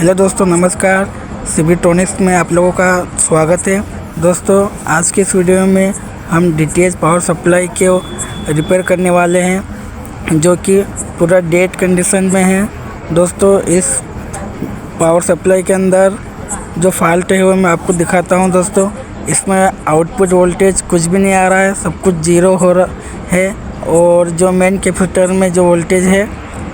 Hello दोस्तों, नमस्कार। सिविट्रॉनिक्स में आप लोगों का स्वागत है। दोस्तों, आज के इस वीडियो में हम डीटीएच पावर सप्लाई को रिपेयर करने वाले हैं, जो कि पूरा डेड कंडीशन में है। दोस्तों, इस पावर सप्लाई के अंदर जो फॉल्ट है वो मैं आपको दिखाता हूं। दोस्तों, इसमें आउटपुट वोल्टेज कुछ भी नहीं आ रहा है, सब कुछ जीरो हो रहा है। और जो मेन कैपेसिटर में जो वोल्टेज है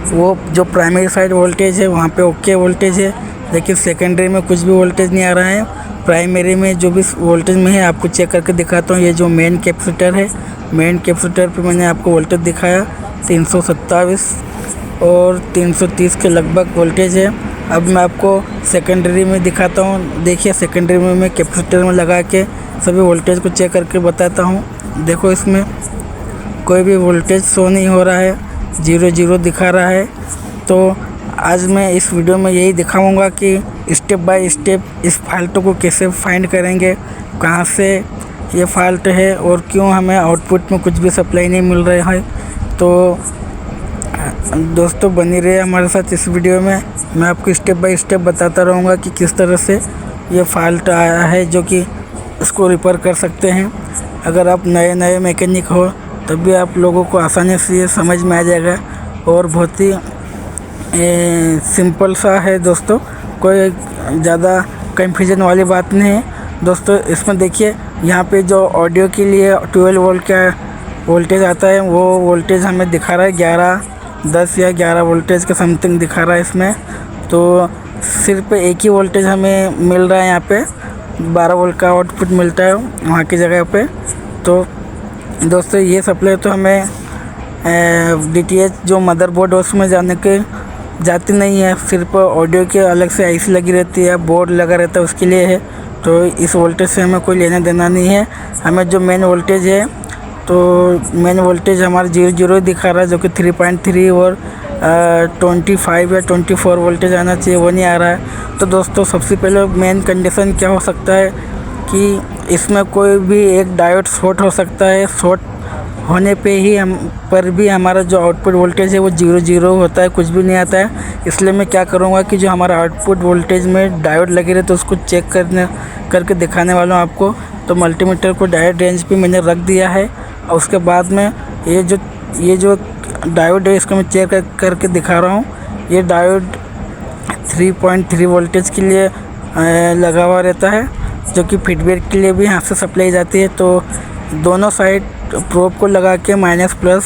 वो जो प्राइमरी साइड वोल्टेज है वहाँ पे ओके वोल्टेज है, लेकिन सेकेंडरी में कुछ भी वोल्टेज नहीं आ रहा है। प्राइमरी में जो भी वोल्टेज में है आपको चेक करके दिखाता हूँ। ये जो मेन कैपेसिटर है, मेन कैपेसिटर पे मैंने आपको वोल्टेज दिखाया 327 और 330 के लगभग वोल्टेज है। अब मैं आपको सेकेंडरी में दिखाता हूँ। देखिए, सेकेंडरी में मैं कैपेसिटर में लगा के सभी वोल्टेज को चेक करके बताता हूँ। देखो, इसमें कोई भी वोल्टेज शो नहीं हो रहा है, 0 दिखा रहा है। तो आज मैं इस वीडियो में यही दिखाऊंगा कि स्टेप बाय स्टेप इस फॉल्ट को कैसे फाइंड करेंगे, कहाँ से ये फॉल्ट है और क्यों हमें आउटपुट में कुछ भी सप्लाई नहीं मिल रहा है। तो दोस्तों, बनी रहे हमारे साथ इस वीडियो में। मैं आपको स्टेप बाय स्टेप बताता रहूँगा कि किस तरह से ये फॉल्ट आया है, जो कि इसको रिपेयर कर सकते हैं। अगर आप नए मैकेनिक हो तब भी आप लोगों को आसानी से ये समझ में आ जाएगा और बहुत ही सिंपल सा है। दोस्तों, कोई ज़्यादा कंफ्यूजन वाली बात नहीं है। दोस्तों, इसमें देखिए, यहाँ पे जो ऑडियो के लिए 12 वोल्ट का वोल्टेज आता है वो वोल्टेज हमें दिखा रहा है 10 या 11 वोल्टेज के समथिंग दिखा रहा है इसमें। तो सिर्फ एक ही वोल्टेज हमें मिल रहा है, यहाँ पे 12 वोल्ट का आउटपुट मिलता है वहाँ की जगह पे। तो दोस्तों, ये सप्लाई तो हमें डीटीएच जो मदरबोर्ड है उसमें जाती नहीं है, सिर्फ ऑडियो के अलग से आईसी लगी रहती है, बोर्ड लगा रहता है, उसके लिए है। तो इस वोल्टेज से हमें कोई लेना देना नहीं है। हमें जो मेन वोल्टेज है, तो मेन वोल्टेज हमारा 0 दिखा रहा है, जो कि 3.3 और 25 या 24 वोल्टेज आना चाहिए, वो नहीं आ रहा है। तो दोस्तों, सबसे पहले मेन कंडीशन क्या हो सकता है कि इसमें कोई भी एक डायोड शॉर्ट हो सकता है। शॉर्ट होने पे ही हमारा जो आउटपुट वोल्टेज है वो 0 होता है, कुछ भी नहीं आता है। इसलिए मैं क्या करूँगा कि जो हमारा आउटपुट वोल्टेज में डायोड लगे रहे तो उसको चेक करके दिखाने वाला हूँ आपको। तो मल्टीमीटर को डायोड रेंज पे मैंने रख दिया है और उसके बाद में ये जो डायोड है इसको मैं चेक करके दिखा रहा हूँ। ये डायोड 3.3 वोल्टेज के लिए लगा हुआ रहता है, जो कि फीडबैक के लिए भी यहाँ से सप्लाई जाती है। तो दोनों साइड प्रोब को लगा के माइनस प्लस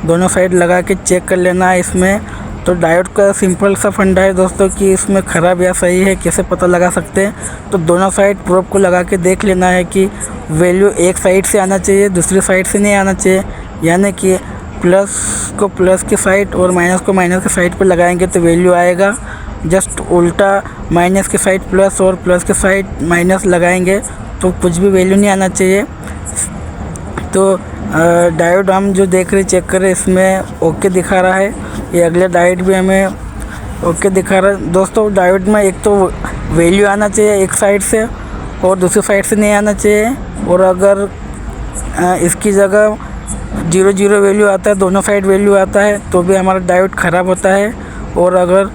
दोनों साइड लगा के चेक कर लेना है इसमें। तो डायोड का सिंपल सा फंडा है दोस्तों कि इसमें ख़राब या सही है कैसे पता लगा सकते हैं। तो दोनों साइड प्रोब को लगा के देख लेना है कि वैल्यू एक साइड से आना चाहिए, दूसरी साइड से नहीं आना चाहिए। यानी कि प्लस को प्लस की साइड और माइनस को माइनस की साइड पर लगाएंगे तो वैल्यू आएगा। जस्ट उल्टा माइनस की साइड प्लस और प्लस की साइड माइनस लगाएंगे तो कुछ भी वैल्यू नहीं आना चाहिए। तो डायोड हम जो देख रहे चेक कर रहे इसमें ओके दिखा रहा है। ये अगले डायोड भी हमें ओके दिखा रहा है। दोस्तों, डायोड में एक तो वैल्यू आना चाहिए एक साइड से और दूसरी साइड से नहीं आना चाहिए। और अगर इसकी जगह 0 वैल्यू आता है, दोनों साइड वैल्यू आता है, तो भी हमारा डायोड ख़राब होता है। और अगर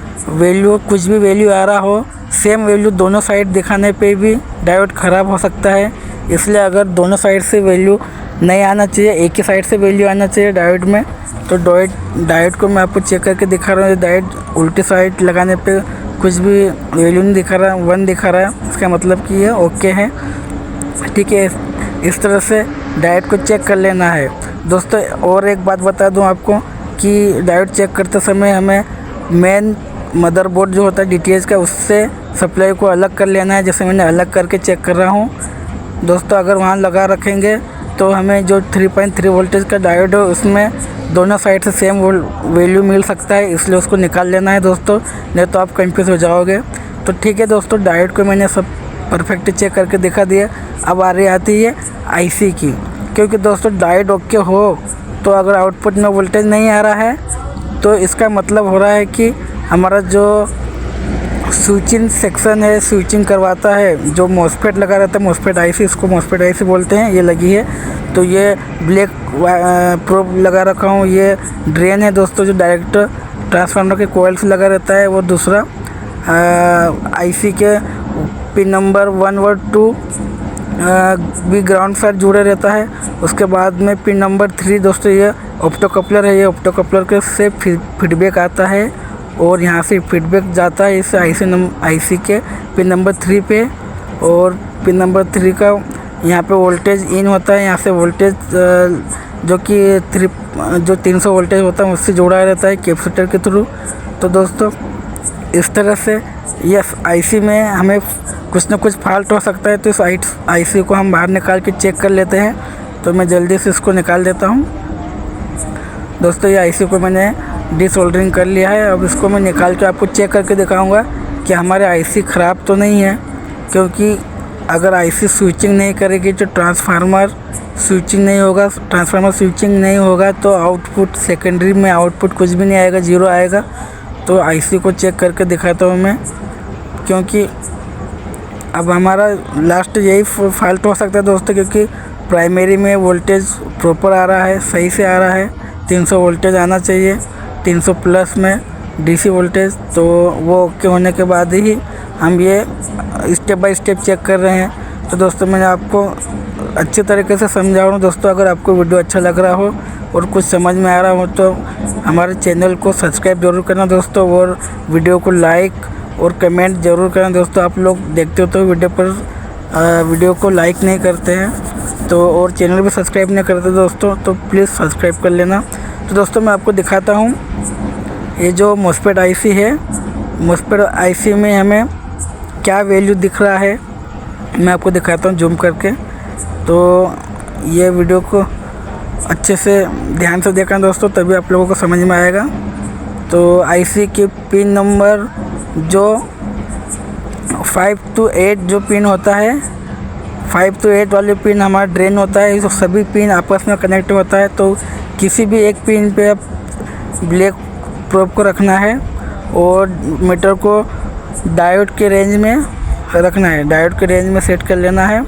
कुछ भी वैल्यू आ रहा हो, सेम वैल्यू दोनों साइड दिखाने पे भी डायोड ख़राब हो सकता है। इसलिए अगर दोनों साइड से वैल्यू नहीं आना चाहिए, एक ही साइड से वैल्यू आना चाहिए डायोड में। तो डायोड को मैं आपको चेक करके दिखा रहा हूँ। डायोड उल्टी साइड लगाने पे कुछ भी वैल्यू नहीं दिखा रहा, 1 दिखा रहा है, इसका मतलब कि ये ओके है। ठीक है, इस तरह से डायोड को चेक कर लेना है। दोस्तों, और एक बात बता दूँ आपको कि डायोड चेक करते समय हमें मेन मदरबोर्ड जो होता है डीटीएच का, उससे सप्लाई को अलग कर लेना है, जैसे मैंने अलग करके चेक कर रहा हूँ। दोस्तों, अगर वहाँ लगा रखेंगे तो हमें जो 3.3 वोल्टेज का डायोड है उसमें दोनों साइड से सेम वैल्यू मिल सकता है, इसलिए उसको निकाल लेना है दोस्तों, नहीं तो आप कंफ्यूज हो जाओगे। तो ठीक है दोस्तों, डायोड को मैंने सब परफेक्ट चेक करके दिखा दिया। अब आती है आईसी की, क्योंकि दोस्तों डायोड ओके हो तो अगर आउटपुट में वोल्टेज नहीं आ रहा है तो इसका मतलब हो रहा है कि हमारा जो स्विचिंग सेक्शन है, स्विचिंग करवाता है, जो मॉसफेट लगा रहता है, मॉसफेट आईसी, इसको मॉसफेट आईसी बोलते हैं, ये लगी है। तो ये ब्लैक प्रोब लगा रखा हूँ। ये ड्रेन है दोस्तों, जो डायरेक्ट ट्रांसफार्मर के कोयल से लगा रहता है। वो दूसरा आईसी के पिन नंबर 1 और 2 भी ग्राउंड साथ जुड़ा रहता है। उसके बाद में पिन नंबर 3 दोस्तों ये ऑप्टो कपलर है। ये ऑप्टो कपलर के से फीडबैक आता है और यहाँ से फीडबैक जाता है इस आईसी के पिन नंबर 3 पे। और पिन नंबर 3 का यहाँ पे वोल्टेज इन होता है। यहाँ से वोल्टेज जो कि 300 वोल्टेज होता है उससे जोड़ा रहता है कैपेसिटर के थ्रू। तो दोस्तों इस तरह से यस आईसी में हमें कुछ ना कुछ फॉल्ट हो सकता है, तो इस आईसी को हम बाहर निकाल के चेक कर लेते हैं। तो मैं जल्दी से इसको निकाल देता हूँ। दोस्तों ये आईसी को मैंने डिसोल्डरिंग कर लिया है। अब इसको मैं निकाल के आपको चेक करके दिखाऊंगा कि हमारे आईसी ख़राब तो नहीं है, क्योंकि अगर आईसी स्विचिंग नहीं करेगी तो ट्रांसफार्मर स्विचिंग नहीं होगा तो आउटपुट सेकेंडरी में आउटपुट कुछ भी नहीं आएगा, ज़ीरो आएगा। तो आईसी को चेक करके दिखाता हूँ मैं, क्योंकि अब हमारा लास्ट यही फॉल्ट हो सकता है दोस्तों, क्योंकि प्राइमरी में वोल्टेज प्रॉपर आ रहा है, सही से आ रहा है। 300 वोल्टेज आना चाहिए, 300 प्लस में डीसी वोल्टेज। तो वो ओके होने के बाद ही हम ये स्टेप बाय स्टेप चेक कर रहे हैं। तो दोस्तों मैंने आपको अच्छे तरीके से समझा हूँ। दोस्तों अगर आपको वीडियो अच्छा लग रहा हो और कुछ समझ में आ रहा हो तो हमारे चैनल को सब्सक्राइब ज़रूर करना दोस्तों, और वीडियो को लाइक और कमेंट ज़रूर करना दोस्तों। आप लोग देखते हो तो वीडियो को लाइक नहीं करते हैं तो, और चैनल भी सब्सक्राइब नहीं करते दोस्तों, तो प्लीज़ सब्सक्राइब कर लेना। तो दोस्तों मैं आपको दिखाता हूँ ये जो मॉस्फेट आईसी है, मॉस्फेट आईसी में हमें क्या वैल्यू दिख रहा है मैं आपको दिखाता हूँ जूम करके। तो ये वीडियो को अच्छे से ध्यान से देखना दोस्तों, तभी आप लोगों को समझ में आएगा। तो आईसी के पिन नंबर जो 5 to 8 जो पिन होता है, 5 to 8 वाले पिन हमारा ड्रेन होता है। ये सभी पिन आपस में कनेक्ट होता है। तो किसी भी एक पिन पे आप ब्लैक प्रोब को रखना है और मीटर को डायोड के रेंज में रखना है, डायोड के रेंज में सेट कर लेना है।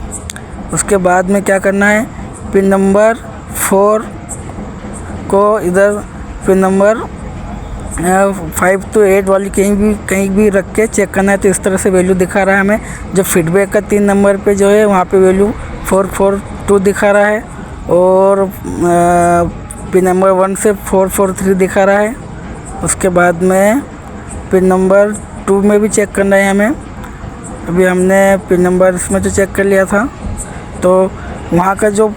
उसके बाद में क्या करना है, पिन नंबर 4 को इधर पिन नंबर 5 to 8 वाली कहीं भी रख के चेक करना है। तो इस तरह से वैल्यू दिखा रहा है हमें। जो फीडबैक का 3 नंबर पे जो है वहाँ पे वैल्यू 442 दिखा रहा है, और पिन नंबर 1 से 443 दिखा रहा है। उसके बाद में पिन नंबर 2 में भी चेक करना है हमें। अभी हमने पिन नंबर इसमें तो चेक कर लिया था, तो वहाँ का जो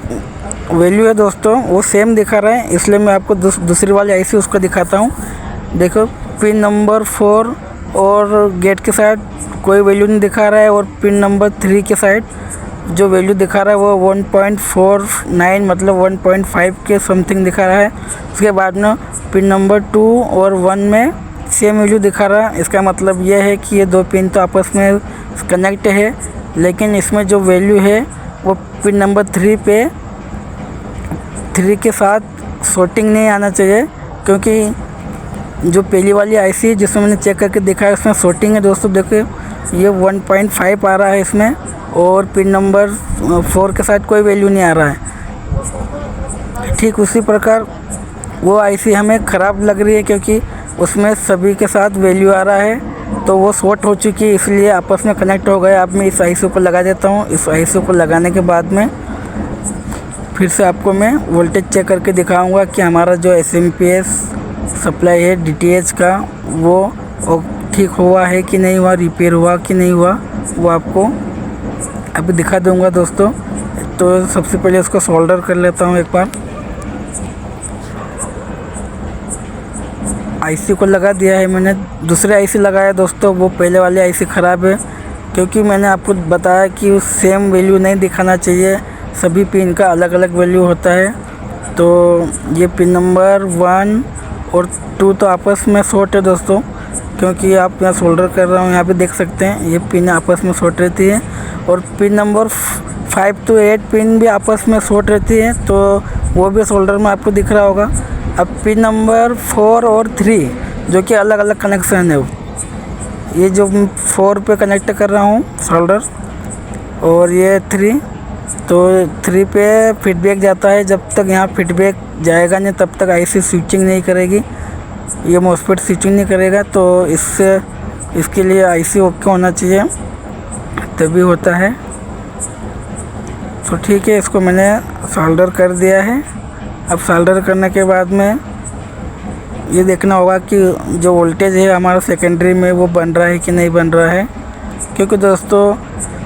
वैल्यू है दोस्तों वो सेम दिखा रहा है। इसलिए मैं आपको दूसरी वाली आईसी उसको दिखाता हूँ। देखो पिन नंबर 4 और गेट के साइड कोई वैल्यू नहीं दिखा रहा है, और पिन नंबर 3 के साइड जो वैल्यू दिखा रहा है वो 1.49 मतलब 1.5 के समथिंग दिखा रहा है। उसके बाद में पिन नंबर 2 और 1 में सेम वैल्यू दिखा रहा है। इसका मतलब यह है कि ये दो पिन तो आपस में कनेक्ट है, लेकिन इसमें जो वैल्यू है वो पिन नंबर 3 के साथ शॉर्टिंग नहीं आना चाहिए, क्योंकि जो पहली वाली आईसी है जिसमें मैंने चेक करके देखा है उसमें शॉर्टिंग है दोस्तों। देखिए ये 1.5 आ रहा है इसमें, और पिन नंबर 4 के साथ कोई वैल्यू नहीं आ रहा है। ठीक उसी प्रकार वो आईसी हमें ख़राब लग रही है, क्योंकि उसमें सभी के साथ वैल्यू आ रहा है, तो वो शॉर्ट हो चुकी है, इसलिए आपस में कनेक्ट हो गए। अब मैं इस आईसी को लगा देता हूँ। इस आईसी को लगाने के बाद में फिर से आपको मैं वोल्टेज चेक करके दिखाऊंगा कि हमारा जो एसएमपीएस सप्लाई है डीटीएच का वो ठीक हुआ है कि नहीं हुआ, रिपेयर हुआ कि नहीं हुआ, वो आपको अभी दिखा दूंगा दोस्तों। तो सबसे पहले इसको सोल्डर कर लेता हूँ एक बार। आईसी को लगा दिया है मैंने, दूसरे आईसी लगाया दोस्तों। वो पहले वाली आईसी ख़राब है, क्योंकि मैंने आपको बताया कि सेम वैल्यू नहीं दिखाना चाहिए, सभी पिन का अलग अलग वैल्यू होता है। तो ये पिन नंबर 1 और 2 तो आपस में शॉर्ट है दोस्तों, क्योंकि आप यहाँ सोल्डर कर रहा हूँ, यहाँ पे देख सकते हैं ये पिन आपस में शॉर्ट रहती है। और पिन नंबर 5 to 8 पिन भी आपस में शॉर्ट रहती है, तो वो भी सोल्डर में आपको दिख रहा होगा। अब पिन नंबर 4 और 3 जो कि अलग अलग कनेक्शन है, ये जो 4 पे कनेक्ट कर रहा हूँ सोल्डर, और ये 3, तो 3 पे फीडबैक जाता है। जब तक यहाँ फीडबैक जाएगा नहीं तब तक आईसी स्विचिंग नहीं करेगी, ये मॉस्फेट स्विचिंग नहीं करेगा। तो इससे इसके लिए आईसी ओके होना चाहिए, तभी होता है। तो ठीक है, इसको मैंने सोल्डर कर दिया है। अब सोल्डर करने के बाद में ये देखना होगा कि जो वोल्टेज है हमारा सेकेंडरी में वो बन रहा है कि नहीं बन रहा है, क्योंकि दोस्तों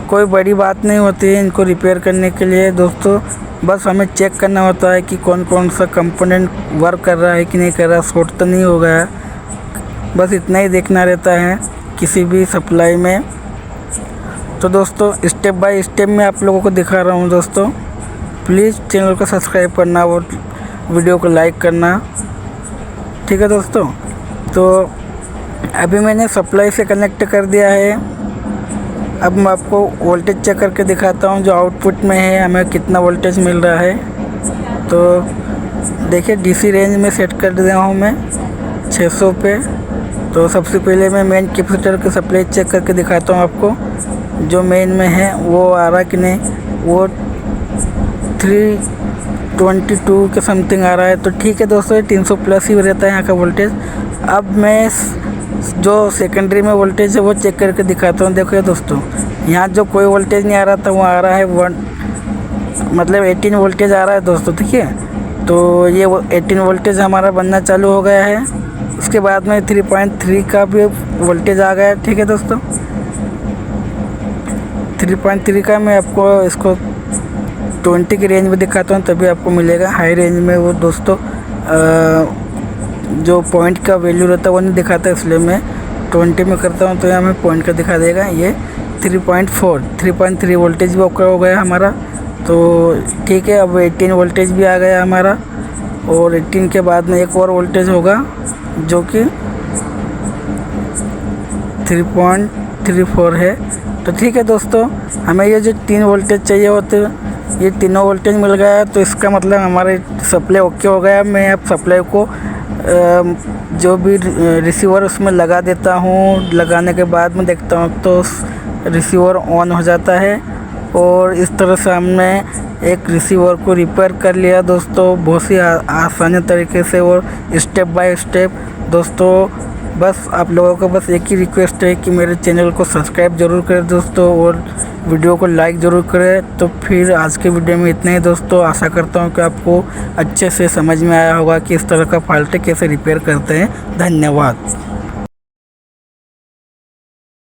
कोई बड़ी बात नहीं होती है इनको रिपेयर करने के लिए दोस्तों। बस हमें चेक करना होता है कि कौन कौन सा कंपोनेंट वर्क कर रहा है कि नहीं कर रहा, शॉर्ट तो नहीं हो गया, बस इतना ही देखना रहता है किसी भी सप्लाई में। तो दोस्तों स्टेप बाय स्टेप मैं आप लोगों को दिखा रहा हूँ दोस्तों। प्लीज़ चैनल को सब्सक्राइब करना और वीडियो को लाइक करना, ठीक है दोस्तों। तो अभी मैंने सप्लाई से कनेक्ट कर दिया है। अब मैं आपको वोल्टेज चेक करके दिखाता हूँ जो आउटपुट में है हमें कितना वोल्टेज मिल रहा है। तो देखिए डीसी रेंज में सेट कर दिया हूँ मैं 600 पे। तो सबसे पहले मैं मेन कैपेसिटर की सप्लाई चेक करके दिखाता हूँ आपको, जो मेन में है वो आ रहा कि नहीं। वो 322 के समथिंग आ रहा है। तो ठीक है दोस्तों, 300 प्लस ही रहता है यहाँ का वोल्टेज। अब मैं जो सेकेंडरी में वोल्टेज है वो चेक करके दिखाता हूँ। देखो दोस्तों, यहाँ जो कोई वोल्टेज नहीं आ रहा था वो आ रहा है 18 वोल्टेज आ रहा है दोस्तों, ठीक है। तो ये 18 वोल्टेज हमारा बनना चालू हो गया है। उसके बाद में 3.3 का भी वोल्टेज आ गया है, ठीक है दोस्तों। 3.3 का मैं आपको इसको 20 की रेंज में दिखाता हूँ, तभी आपको मिलेगा। हाई रेंज में वो दोस्तों जो पॉइंट का वैल्यू रहता है वो नहीं दिखाता, इसलिए मैं 20 में करता हूँ तो यहाँ में पॉइंट का दिखा देगा। ये 3.3 वोल्टेज भी ओके हो गया हमारा। तो ठीक है, अब 18 वोल्टेज भी आ गया हमारा, और 18 के बाद में एक और वोल्टेज होगा जो कि 3.34 है। तो ठीक है दोस्तों, हमें ये जो 3 वोल्टेज चाहिए होते, ये तीनों वोल्टेज मिल गया। तो इसका मतलब हमारे सप्लाई ओके हो गया। मैं अब सप्लाई को जो भी रिसीवर उसमें लगा देता हूँ। लगाने के बाद में देखता हूँ तो रिसीवर ऑन हो जाता है। और इस तरह से हमने एक रिसीवर को रिपेयर कर लिया दोस्तों, बहुत ही आसानी तरीके से और स्टेप बाय स्टेप दोस्तों। बस आप लोगों को बस एक ही रिक्वेस्ट है कि मेरे चैनल को सब्सक्राइब ज़रूर करें दोस्तों, और वीडियो को लाइक ज़रूर करें। तो फिर आज के वीडियो में इतना ही दोस्तों। आशा करता हूँ कि आपको अच्छे से समझ में आया होगा कि इस तरह का फॉल्ट कैसे रिपेयर करते हैं। धन्यवाद।